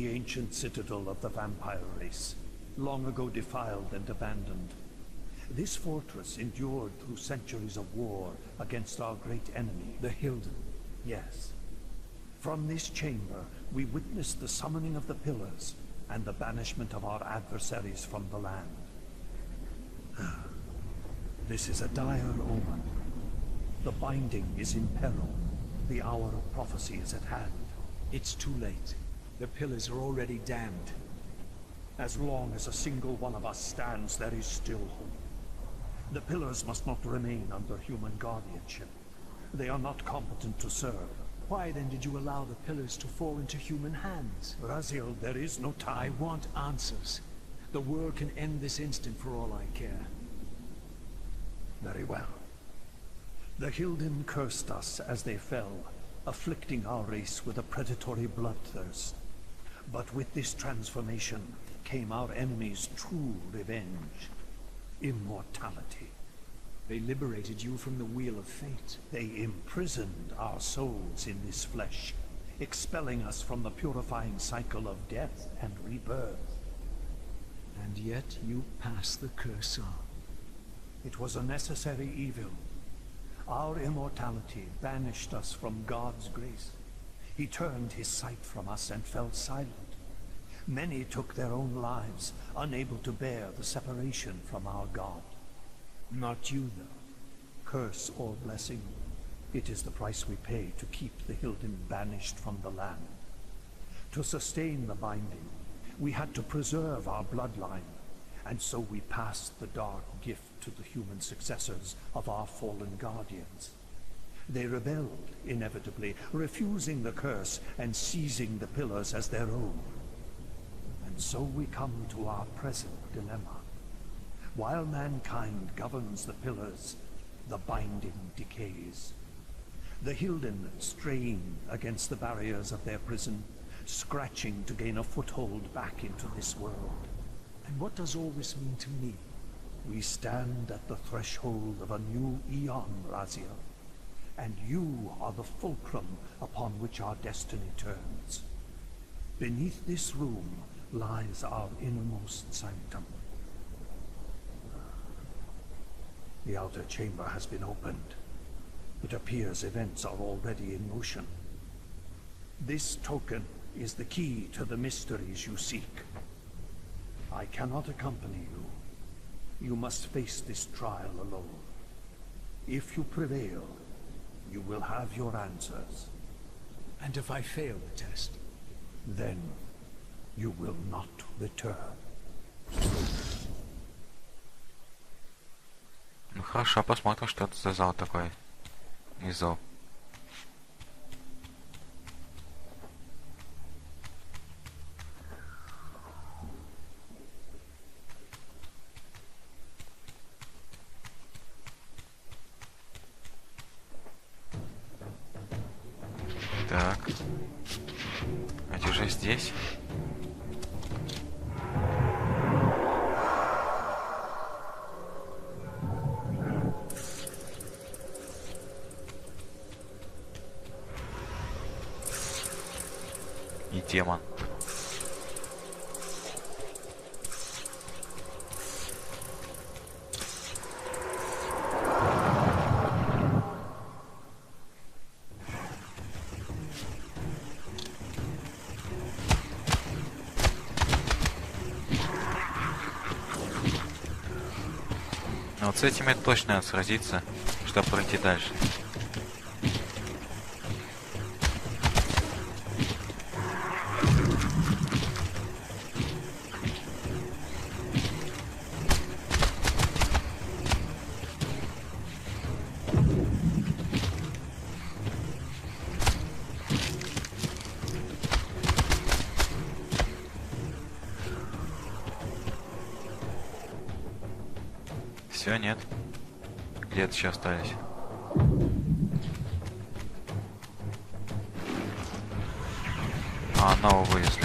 the ancient citadel of the vampire race, long ago defiled and abandoned. This fortress endured through centuries of war against our great enemy, the Hilden. Yes. From this chamber, we witnessed the summoning of the pillars and the banishment of our adversaries from the land. This is a dire omen. The binding is in peril. The hour of prophecy is at hand. It's too late. The pillars are already damned. As long as a single one of us stands, there is still hope. The pillars must not remain under human guardianship. They are not competent to serve. Why then did you allow the pillars to fall into human hands? Raziel, there is no time. I want answers. The world can end this instant for all I care. Very well. The Hilden cursed us as they fell, afflicting our race with a predatory bloodthirst. But with this transformation came our enemy's true revenge. Immortality. They liberated you from the wheel of fate. They imprisoned our souls in this flesh, expelling us from the purifying cycle of death and rebirth. And yet you passed the curse on. It was a necessary evil. Our immortality banished us from God's grace. He turned his sight from us and fell silent. Many took their own lives, unable to bear the separation from our God. Not you, though. Curse or blessing, it is the price we pay to keep the Hilden banished from the land. To sustain the binding, we had to preserve our bloodline, and so we passed the dark gift to the human successors of our fallen guardians. They rebelled, inevitably, refusing the curse and seizing the pillars as their own. And so we come to our present dilemma. While mankind governs the pillars, the binding decays. The Hilden strain against the barriers of their prison, scratching to gain a foothold back into this world. And what does all this mean to me? We stand at the threshold of a new eon, Raziel, and you are the fulcrum upon which our destiny turns. Beneath this room lies our innermost sanctum. The outer chamber has been opened. It appears events are already in motion. This token is the key to the mysteries you seek. I cannot accompany you. You must face this trial alone. If you prevail, you will have your answers. And if I fail the test? Then you will not return. Ну хорошо, посмотрим, что это за зал такой. Внизу. Так. Эти уже здесь. И демон. Но вот с этими точно надо сразиться, чтобы пройти дальше. Все, нет. Где-то еще остались. А, нового вылезли.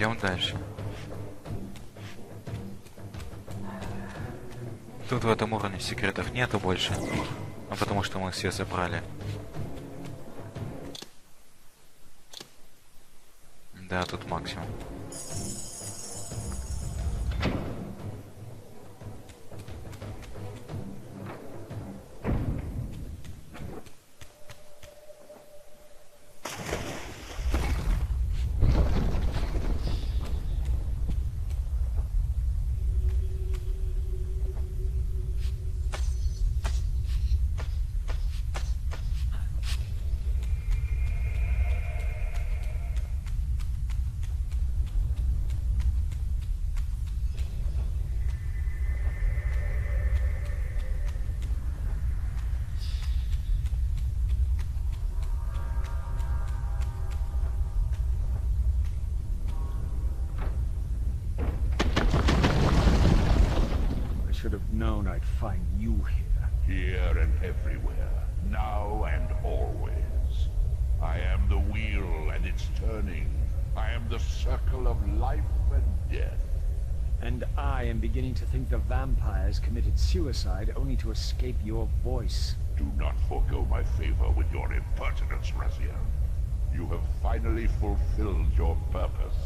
Идем дальше. Тут в этом уровне секретов нету больше. Ну, потому что мы все забрали. Да, тут максимум. Should have known I'd find you here. Here and everywhere, now and always. I am the wheel and its turning. I am the circle of life and death. And I am beginning to think the vampires committed suicide only to escape your voice. Do not forego my favor with your impertinence, Raziel. You have finally fulfilled your purpose.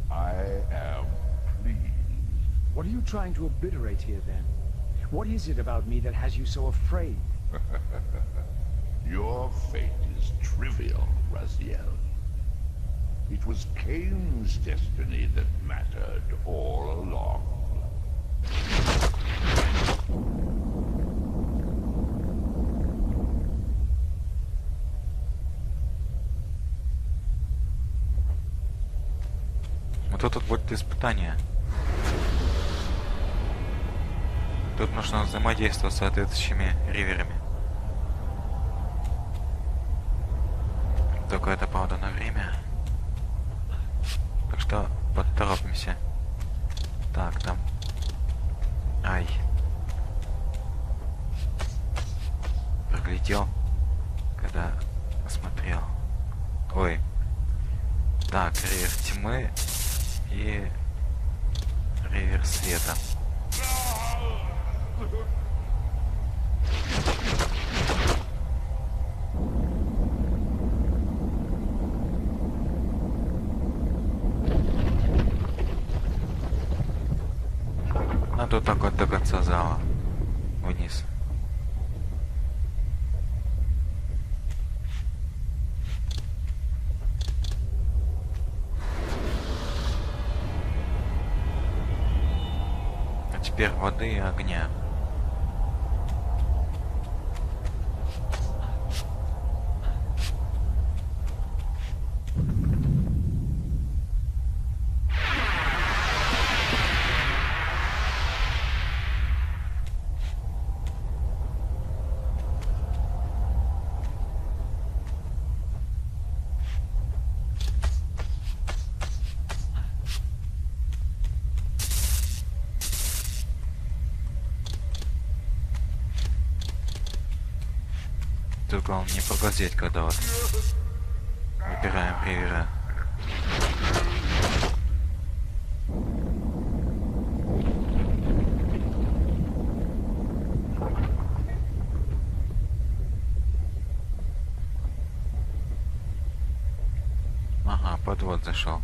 I am pleased. What are you trying to obliterate here, then? What is it about me that has you so afraid? Your fate is trivial, Raziel. It was Cain's destiny that mattered all along. Вот тут будет испытание. Тут нужно взаимодействовать с соответствующими риверами. Только это, правда, на время. Так что поторопимся. Так, там. Ай. Проглядел, когда осмотрел. Ой. Так, ривер тьмы и ривер света. Надо вот так вот до конца зала. Вниз. А теперь воды и огня. Тут главное не проглазеть, когда вот выбираем ривера. Ага, подвод зашел.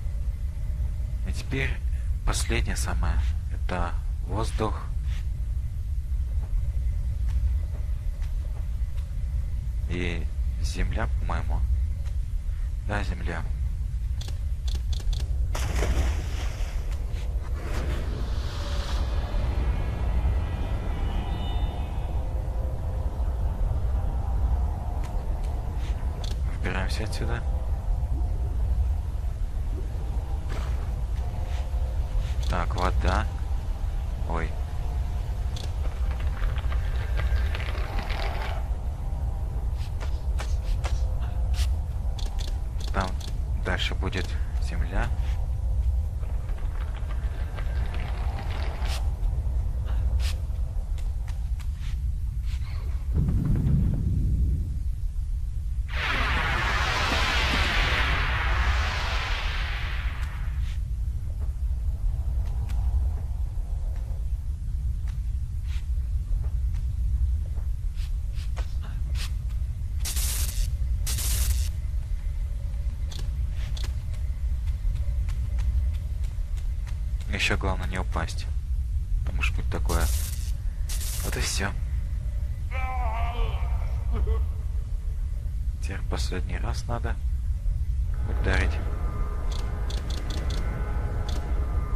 И теперь последнее самое. Это воздух. И земля, по-моему. Да, земля. Выбираемся отсюда. Так, вода. Ой. Там дальше будет земля. Еще главное не упасть. Потому что будет такое. Вот и все. Теперь последний раз надо ударить.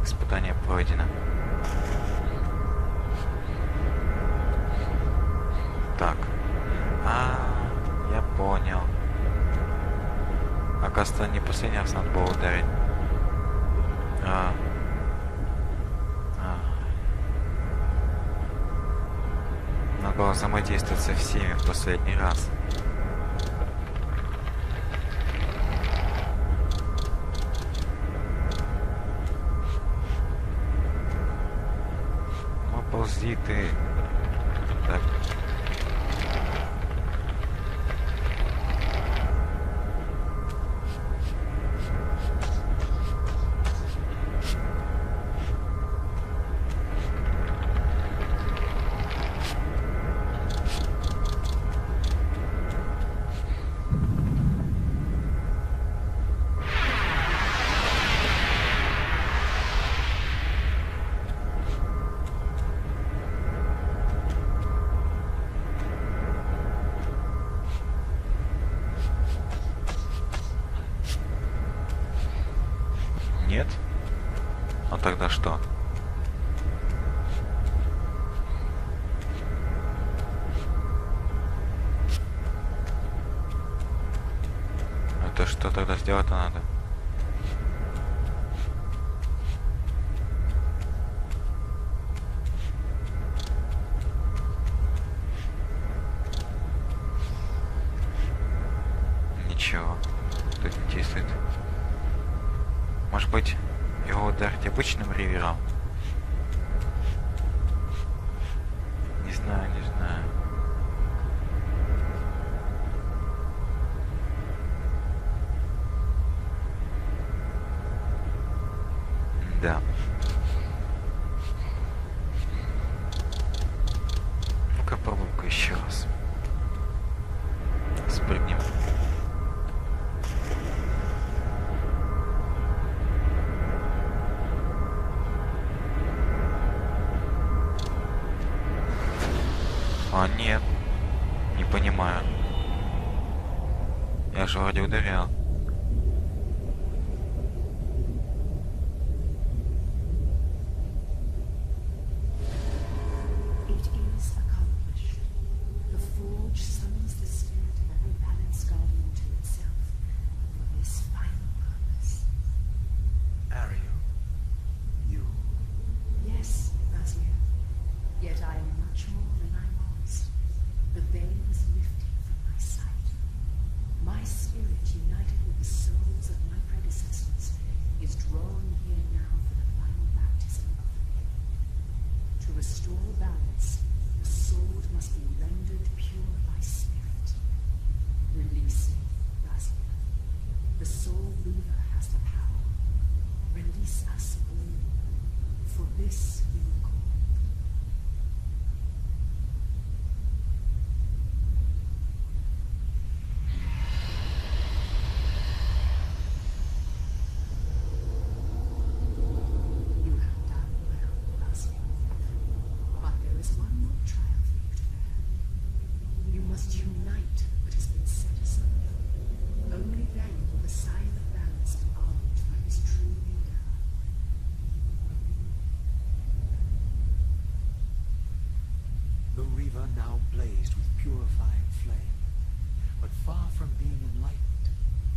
Испытание пройдено. Так. Я понял. Оказывается, не последний раз надо было ударить. Надо было взаимодействовать со всеми в последний раз. Ну, ползи ты. Так. Нет? А тогда что? Это что тогда сделать-то надо? Ничего. Тут не действует. Может быть, его ударить обычным ривером? Не знаю, не знаю. Да. Ну-ка, попробуй-ка еще раз. Спрыгнем. Нет. Не понимаю. Я же вроде ударял. Now blazed with purifying flame, but far from being enlightened,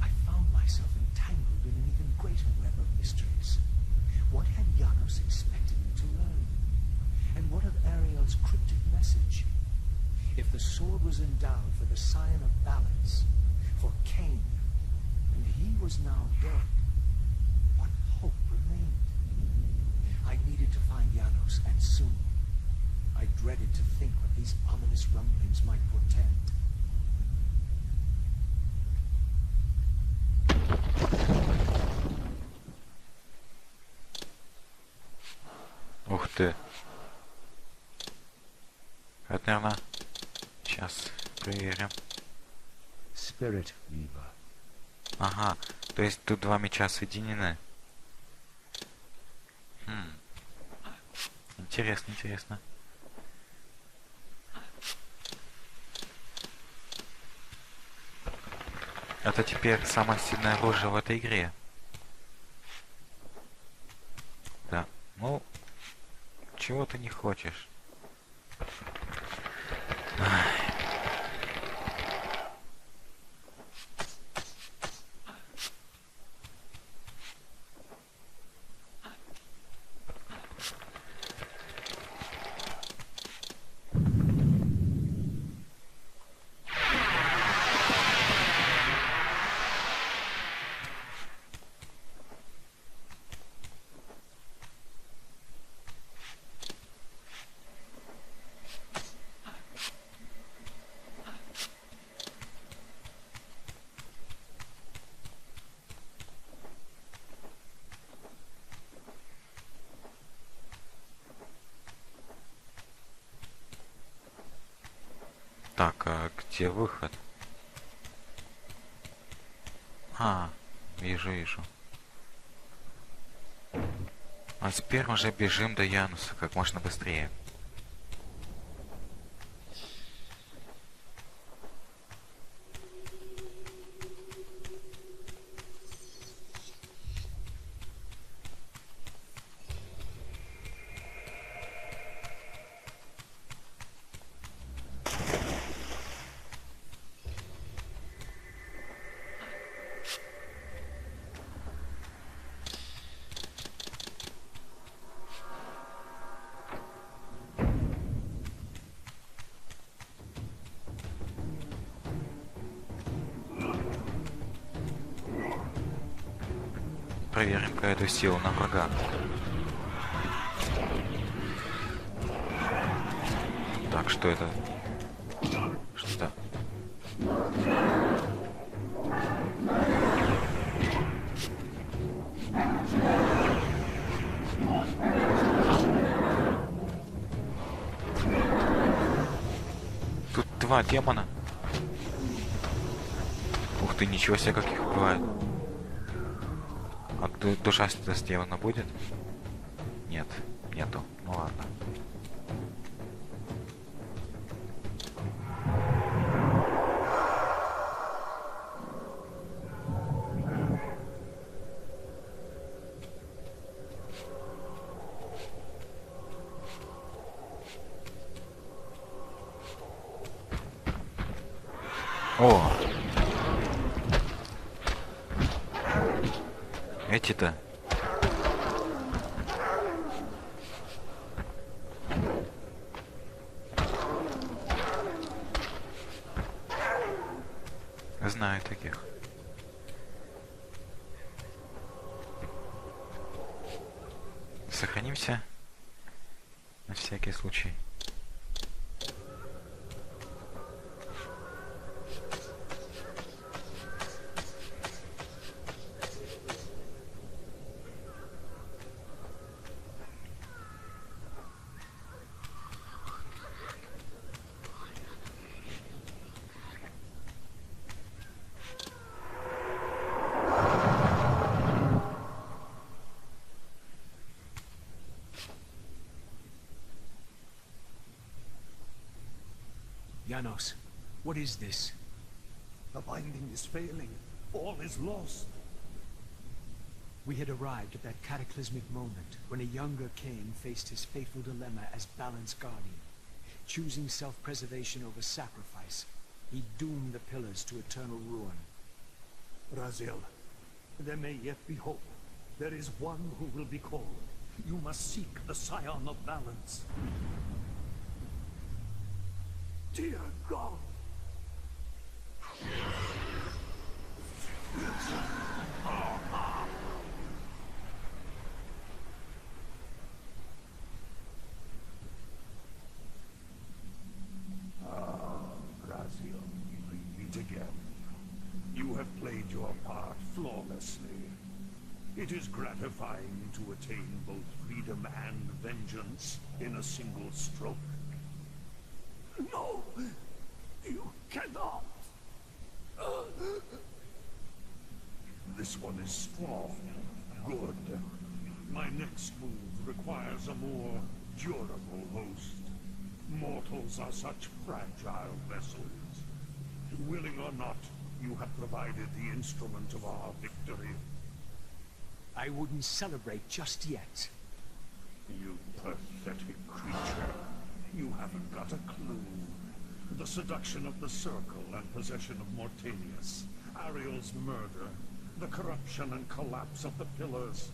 I found myself entangled in an even greater web of mysteries. What had Janos expected me to learn? And what of Ariel's cryptic message? If the sword was endowed for the sign of balance, for Cain, and he was now dead, what hope remained? I needed to find Janos, and soon. I dreaded to think what these ominous rumblings might portend. Ух ты. Это, наверное, сейчас проверим. Spirit Weaver. Ага, то есть тут два меча соединены. Интересно, интересно. Это теперь самое сильное оружие в этой игре. Да. Ну, чего ты не хочешь? Ай. Так, а где выход? А, вижу, вижу. А теперь уже бежим до Януса как можно быстрее. Проверим-ка эту силу на врага. Так, что это? Что-то... Тут два демона. Ух ты, ничего себе, как их убивают. А душа сделана будет? Нет, нету. Ну ладно. О! Эти-то. Знаю таких. Сохранимся на всякий случай. Janos, what is this? The binding is failing. All is lost. We had arrived at that cataclysmic moment when a younger Cain faced his fateful dilemma as Balance Guardian. Choosing self-preservation over sacrifice, he doomed the pillars to eternal ruin. Raziel, there may yet be hope. There is one who will be called. You must seek the Scion of Balance. Dear God! Raziel, we meet again. You have played your part flawlessly. It is gratifying to attain both freedom and vengeance in a single stroke. No! You cannot! This one is strong, good. My next move requires a more durable host. Mortals are such fragile vessels. Willing or not, you have provided the instrument of our victory. I wouldn't celebrate just yet. You pathetic creature. You haven't got a clue. The seduction of the Circle and possession of Mortanius, Ariel's murder, the corruption and collapse of the Pillars,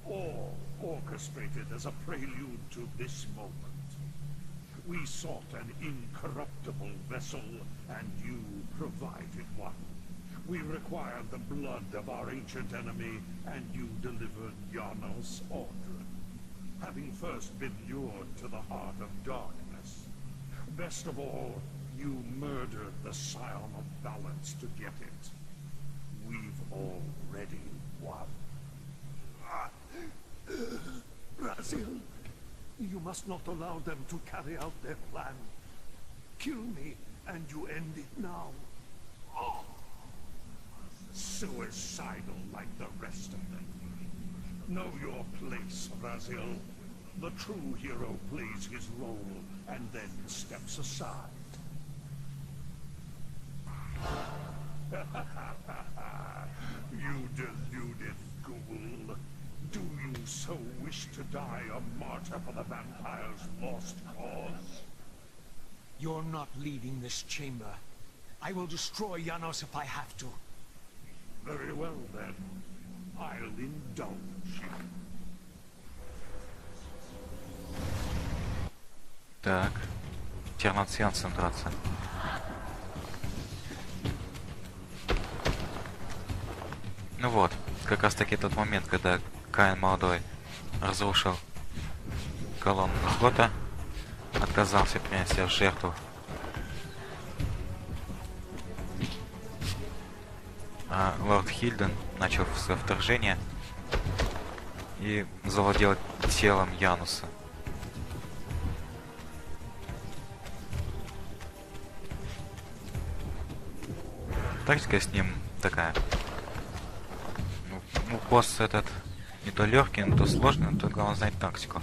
all orchestrated as a prelude to this moment. We sought an incorruptible vessel, and you provided one. We required the blood of our ancient enemy, and you delivered Janos Ordre, having first been lured to the heart of darkness. Best of all, you murdered the Scion of Balance to get it. We've already won. Brazil, you must not allow them to carry out their plan. Kill me, and you end it now. Oh. Suicidal like the rest of them. Know your place, Brazil. The true hero plays his role and then steps aside. You deluded ghoul. Do you so wish to die a martyr for the vampire's lost cause? You're not leaving this chamber. I will destroy Janos if I have to. Very well, then. I'll indulge you. Так. Теперь надо с Янсом драться. Ну вот, как раз таки тот момент, когда Каин молодой разрушил колонну флота, отказался принести в жертву. А лорд Хильден начал свое вторжение и завладел телом Януса. Тактика с ним такая. Ну, босс этот не то легкий, не то сложный, но тут главное знать тактику.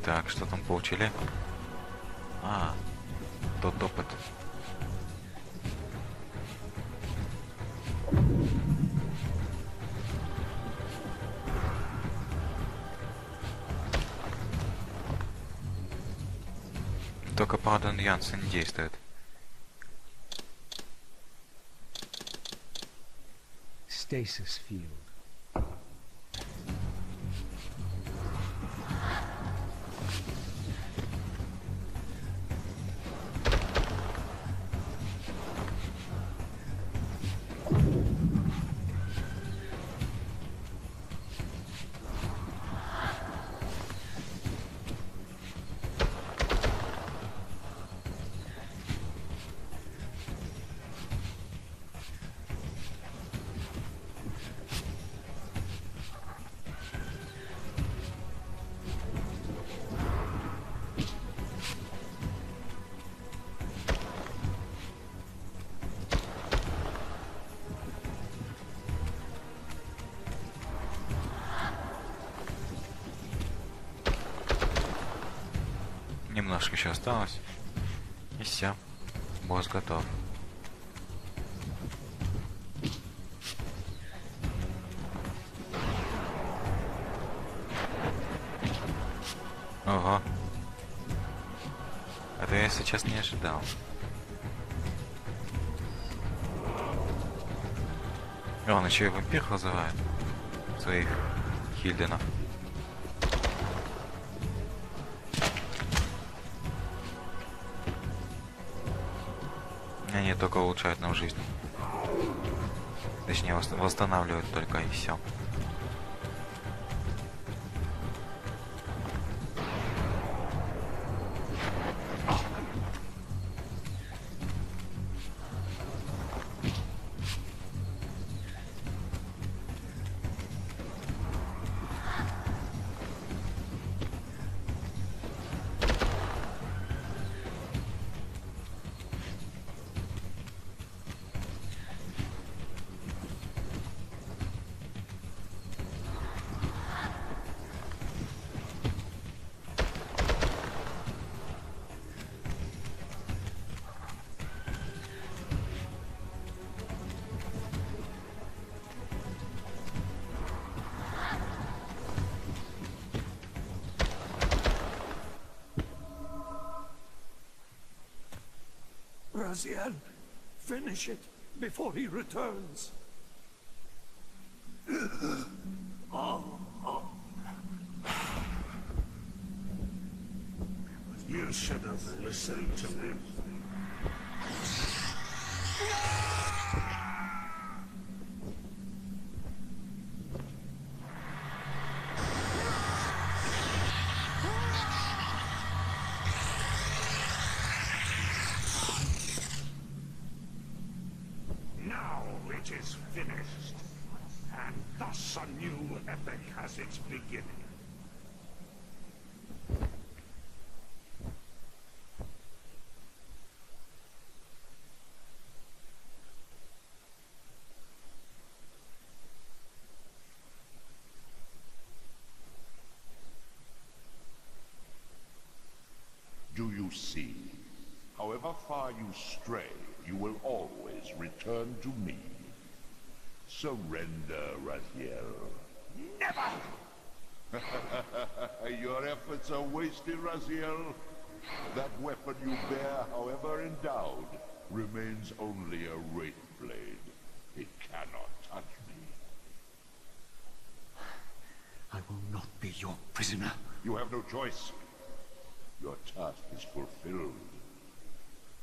Так, что там получили? А, тот опыт. Только Пардон Янсен не действует. Stasis field. Немножко еще осталось. И все. Босс готов. Ого. Это я сейчас не ожидал. Он еще и вампир вызывает своих Хильденов. Они только улучшают нам жизнь. Точнее, восстанавливают только и все. Raziel, finish it before he returns. You should have listened to me. Now it is finished, and thus a new epic has its beginning. Do you see? However far you stray, you will always return to me. Surrender, Raziel. Never! Your efforts are wasted, Raziel. That weapon you bear, however endowed, remains only a wraith blade. It cannot touch me. I will not be your prisoner. You have no choice. Your task is fulfilled.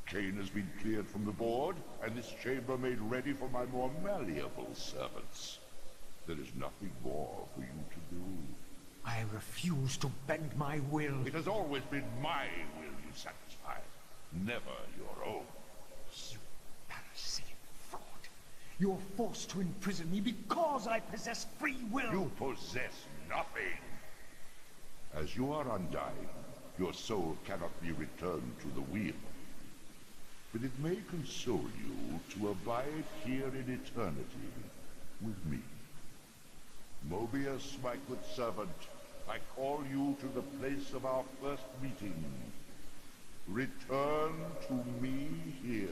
Cain has been cleared from the board, and this chamber made ready for my more malleable servants. There is nothing more for you to do. I refuse to bend my will. It has always been my will you satisfy, never your own. You parasitic fraud. You're forced to imprison me because I possess free will. You possess nothing. As you are undying, your soul cannot be returned to the wheel. But it may console you to abide here in eternity with me. Mobius, my good servant, I call you to the place of our first meeting. Return to me here.